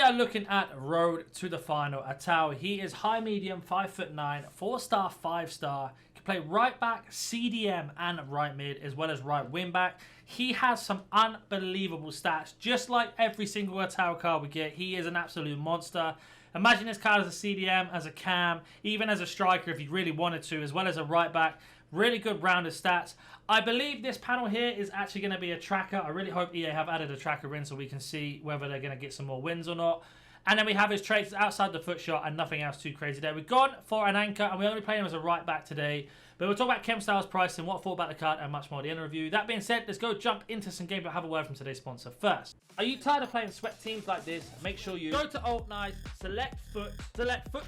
are looking at road to the final. Atal, he is high medium, 5'9", 4-star, 5-star. Can play right back, CDM, and right mid, as well as right wing back. He has some unbelievable stats. Just like every single Atal card we get, he is an absolute monster. Imagine this card as a CDM, as a cam, even as a striker if you really wanted to, as well as a right back. Really good rounded stats. I believe this panel here is actually going to be a tracker. I really hope EA have added a tracker in so we can see whether they're going to get some more wins or not. And then we have his traits outside the foot shot and nothing else too crazy there. We've gone for an anchor and we're only playing him as a right back today. But we'll talk about chemstyles, pricing, what I thought about the card and much more at the end of the review. That being said, let's go jump into some gameplay. Have a word from today's sponsor first. Are you tired of playing sweat teams like this? Make sure you go to Alt Nice, select foot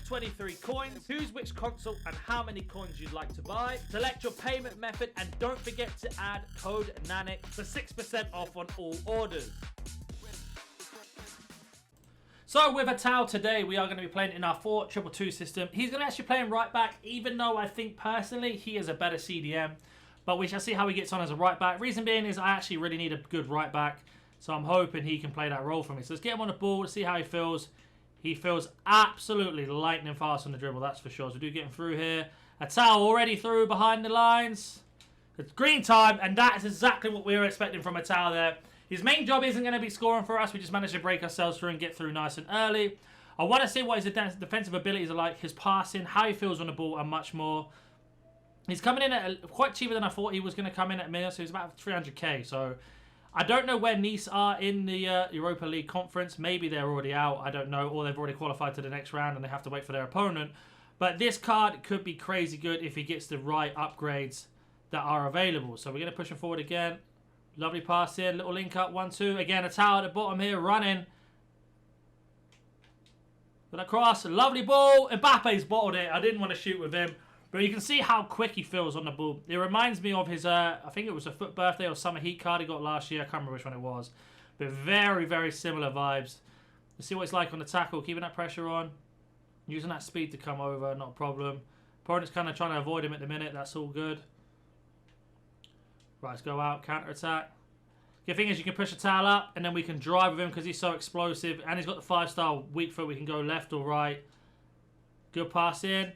23 coins, choose which console and how many coins you'd like to buy, select your payment method and don't forget to add code NANIC for 6% off on all orders. So with Atal today, we are going to be playing in our 4-2-2 system. He's going to actually play in right back, even though I think personally he is a better CDM. But we shall see how he gets on as a right back. Reason being is I actually really need a good right back. So I'm hoping he can play that role for me. So let's get him on the ball, let's see how he feels. He feels absolutely lightning fast on the dribble, that's for sure. So we do get him through here. Atal already through behind the lines. It's green time, and that is exactly what we were expecting from Atal there. His main job isn't going to be scoring for us. We just managed to break ourselves through and get through nice and early. I want to see what his defensive abilities are like, his passing, how he feels on the ball, and much more. He's coming in at quite cheaper than I thought he was going to come in at minutes. So he's about 300k. So I don't know where Nice are in the Europa League conference. Maybe they're already out. I don't know. Or they've already qualified to the next round and they have to wait for their opponent. But this card could be crazy good if he gets the right upgrades that are available. So we're going to push him forward again. Lovely pass here, little link up, 1-2. Again, Atal at the bottom here, running. But across, lovely ball. Mbappe's bottled it. I didn't want to shoot with him. But you can see how quick he feels on the ball. It reminds me of his, I think it was a FUT birthday or summer heat card he got last year. I can't remember which one it was. But very, very similar vibes. Let's see what it's like on the tackle. Keeping that pressure on. Using that speed to come over, not a problem. Opponent's kind of trying to avoid him at the minute. That's all good. Right, let's go out, counter-attack. The thing is, you can push Atal up, and then we can drive with him because he's so explosive. And he's got the 5-star weak foot. We can go left or right. Good pass in.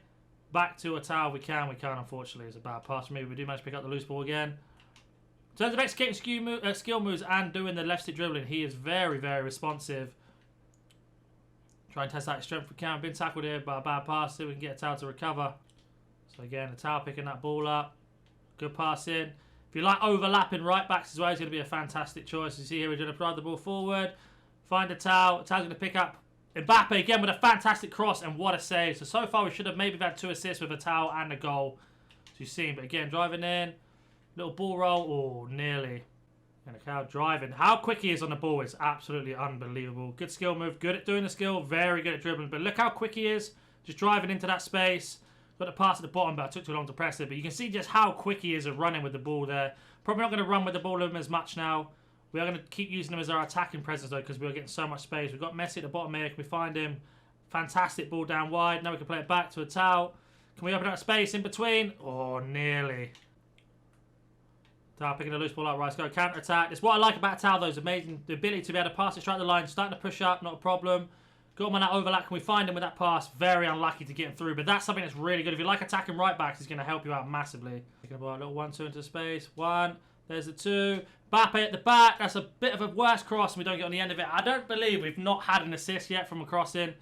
Back to Atal. We can, unfortunately. It's a bad pass for me. We do manage to pick up the loose ball again. In terms of executing skill moves and doing the left stick dribbling, he is very, very responsive. Try and test that strength if we can. Been tackled here by a bad pass. See if we can get Atal to recover. So again, Atal picking that ball up. Good pass in. If you like overlapping right backs as well, he's going to be a fantastic choice. You see here, we're going to drive the ball forward. Find Atal. Atal's going to pick up Mbappe again with a fantastic cross, and what a save. So far we should have maybe had 2 assists with Atal and a goal. So you've seen, but again, driving in. Little ball roll. Oh, nearly. And Atal driving. How quick he is on the ball is absolutely unbelievable. Good skill move. Good at doing the skill. Very good at dribbling. But look how quick he is. Just driving into that space. Got the pass at the bottom, but I took too long to press it. But you can see just how quick he is at running with the ball there. Probably not going to run with the ball with him as much now. We are going to keep using him as our attacking presence, though, because we're getting so much space. We've got Messi at the bottom here. Can we find him? Fantastic ball down wide. Now we can play it back to Atal. Can we open up space in between? Oh, nearly. Atal picking a loose ball up. Right, let's go counter-attack. It's what I like about Atal, though, is amazing. The ability to be able to pass it straight the line. Starting to push up, not a problem. Got him on that overlap. Can we find him with that pass? Very unlucky to get him through, but that's something that's really good. If you like attacking right backs, it's going to help you out massively. Taking a little 1-2 into space. 1. There's the 2. Mbappe at the back. That's a bit of a worse cross, and we don't get on the end of it. I don't believe we've not had an assist yet from a crossing.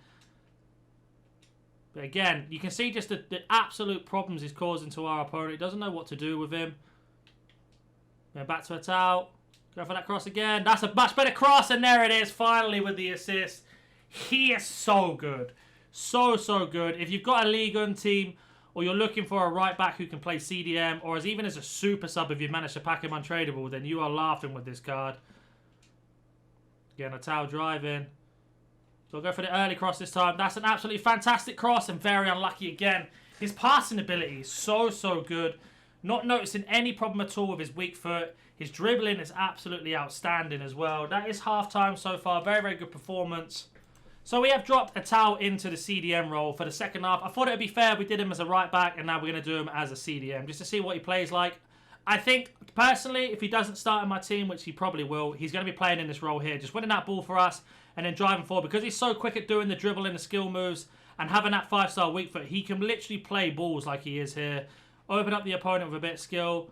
But again, you can see just the absolute problems he's causing to our opponent. He doesn't know what to do with him. Then back to Atal. Go for that cross again. That's a much better cross, and there it is, finally with the assist. He is so good. So, so good. If you've got a Ligue 1 team, or you're looking for a right back who can play CDM, or as even as a super sub if you've managed to pack him untradeable, then you are laughing with this card. Again, Atal driving. So I'll go for the early cross this time. That's an absolutely fantastic cross and very unlucky again. His passing ability is so, so good. Not noticing any problem at all with his weak foot. His dribbling is absolutely outstanding as well. That is half-time so far. Very, very good performance. So we have dropped Atal into the CDM role for the second half. I thought it would be fair. We did him as a right back, and now we're going to do him as a CDM just to see what he plays like. I think, personally, if he doesn't start in my team, which he probably will, he's going to be playing in this role here. Just winning that ball for us, and then driving forward. Because he's so quick at doing the dribble and the skill moves and having that 5-star weak foot, he can literally play balls like he is here. Open up the opponent with a bit of skill.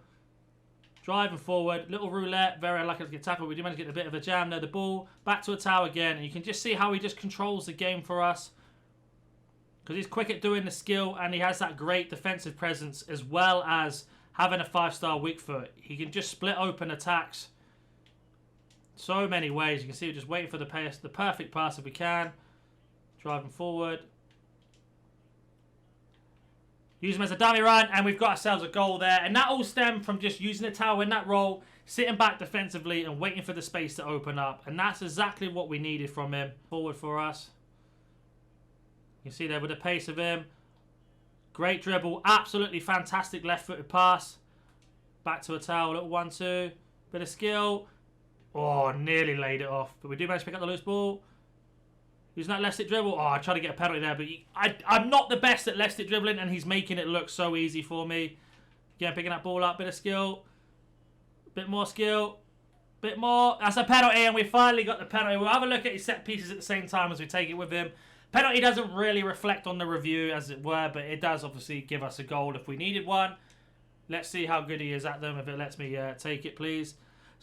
Driving forward, little roulette, very unlucky to get tackled. We do manage to get a bit of a jam there. The ball back to Atal again, and you can just see how he just controls the game for us. Because he's quick at doing the skill, and he has that great defensive presence, as well as having a 5-star weak foot. He can just split open attacks so many ways. You can see we're just waiting for the pass, the perfect pass if we can. Driving forward. Use him as a dummy run, and we've got ourselves a goal there. And that all stemmed from just using the towel in that role, sitting back defensively and waiting for the space to open up. And that's exactly what we needed from him. Forward for us. You can see there with the pace of him. Great dribble. Absolutely fantastic left-footed pass. Back to Atal. Little 1-2. Bit of skill. Oh, nearly laid it off. But we do manage to pick up the loose ball. Using that left-stick dribble. Oh, I tried to get a penalty there, but I'm not the best at left-stick dribbling, and he's making it look so easy for me. Again, picking that ball up. Bit of skill. Bit more skill. Bit more. That's a penalty, and we finally got the penalty. We'll have a look at his set pieces at the same time as we take it with him. Penalty doesn't really reflect on the review, as it were, but it does obviously give us a goal if we needed one. Let's see how good he is at them, if it lets me take it, please.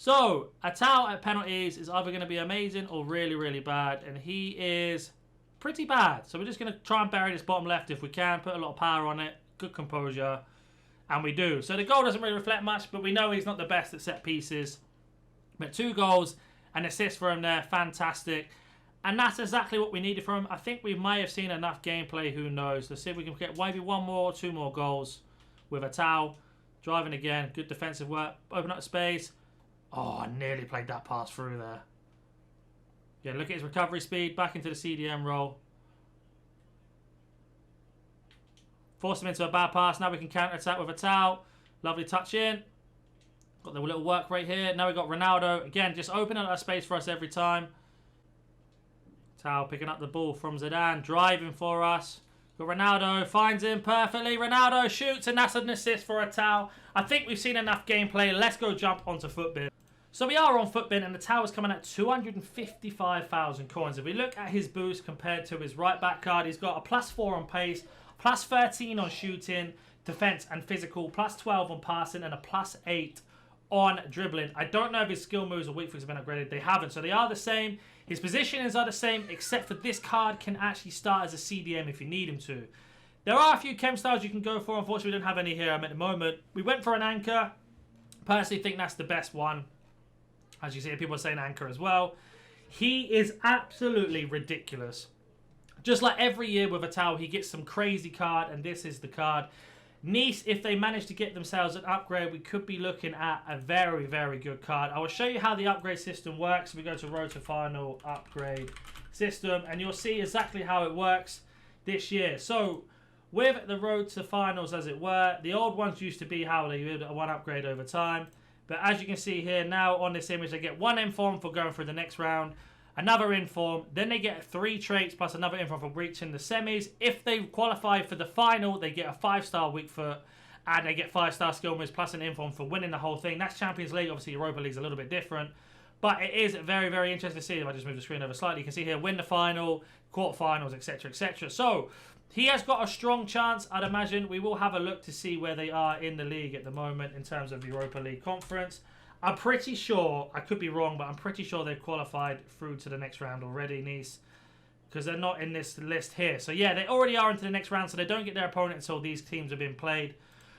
So, Atal at penalties is either going to be amazing or really, really bad. And he is pretty bad. So we're just going to try and bury this bottom left if we can. Put a lot of power on it. Good composure. And we do. So the goal doesn't really reflect much, but we know he's not the best at set pieces. But 2 goals and assist for him there. Fantastic. And that's exactly what we needed from him. I think we might have seen enough gameplay. Who knows? Let's see if we can get maybe 1 more or 2 more goals with Atal. Driving again. Good defensive work. Open up space. Oh, I nearly played that pass through there. Yeah, look at his recovery speed. Back into the CDM role. Force him into a bad pass. Now we can counter-attack with Atal. Lovely touch in. Got the little work right here. Now we've got Ronaldo. Again, just opening up that space for us every time. Atal picking up the ball from Zidane. Driving for us. Got Ronaldo. Finds him perfectly. Ronaldo shoots, and that's an assist for Atal. I think we've seen enough gameplay. Let's go jump onto Footbin. So we are on Footbin, and the tower's coming at 255,000 coins. If we look at his boost compared to his right back card, he's got a +4 on pace, +13 on shooting, defense and physical, +12 on passing, and a +8 on dribbling. I don't know if his skill moves or weak foots have been upgraded. They haven't, so they are the same. His positionings are the same, except for this card can actually start as a CDM if you need him to. There are a few chemstyles you can go for. Unfortunately, we don't have any here at the moment. We went for an anchor. Personally, think that's the best one. As you see, people are saying anchor as well. He is absolutely ridiculous. Just like every year with Atal, he gets some crazy card, and this is the card. Nice, if they manage to get themselves an upgrade, we could be looking at a very, very good card. I will show you how the upgrade system works. We go to Road to Final upgrade system, and you'll see exactly how it works this year. So, with the Road to Finals, as it were, the old ones used to be how they did one upgrade over time. But as you can see here, now on this image, they get 1 inform for going through the next round, another inform, then they get 3 traits plus another inform for reaching the semis. If they qualify for the final, they get a 5-star weak foot, and they get 5-star skill moves plus an inform for winning the whole thing. That's Champions League. Obviously, Europa League's a little bit different. But it is very, very interesting to see. If I just move the screen over slightly, you can see here, win the final, quarterfinals, etc., etc. So, he has got a strong chance, I'd imagine. We will have a look to see where they are in the league at the moment in terms of Europa League Conference. I'm pretty sure, I could be wrong, but I'm pretty sure they've qualified through to the next round already, Nice. Because they're not in this list here. So yeah, they already are into the next round, so they don't get their opponent until these teams have been played.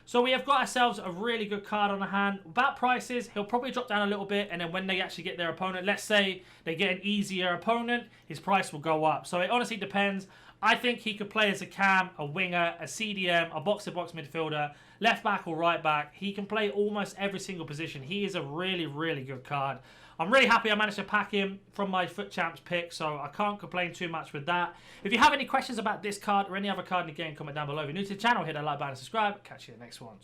So we have got ourselves a really good card on the hand. About prices, he'll probably drop down a little bit, and then when they actually get their opponent, let's say they get an easier opponent, his price will go up. So it honestly depends. I think he could play as a cam, a winger, a CDM, a box-to-box midfielder, left back or right back. He can play almost every single position. He is a really, really good card. I'm really happy I managed to pack him from my Foot Champs pick, so I can't complain too much with that. If you have any questions about this card or any other card in the game, comment down below. If you're new to the channel, hit that like button and subscribe. Catch you in the next one.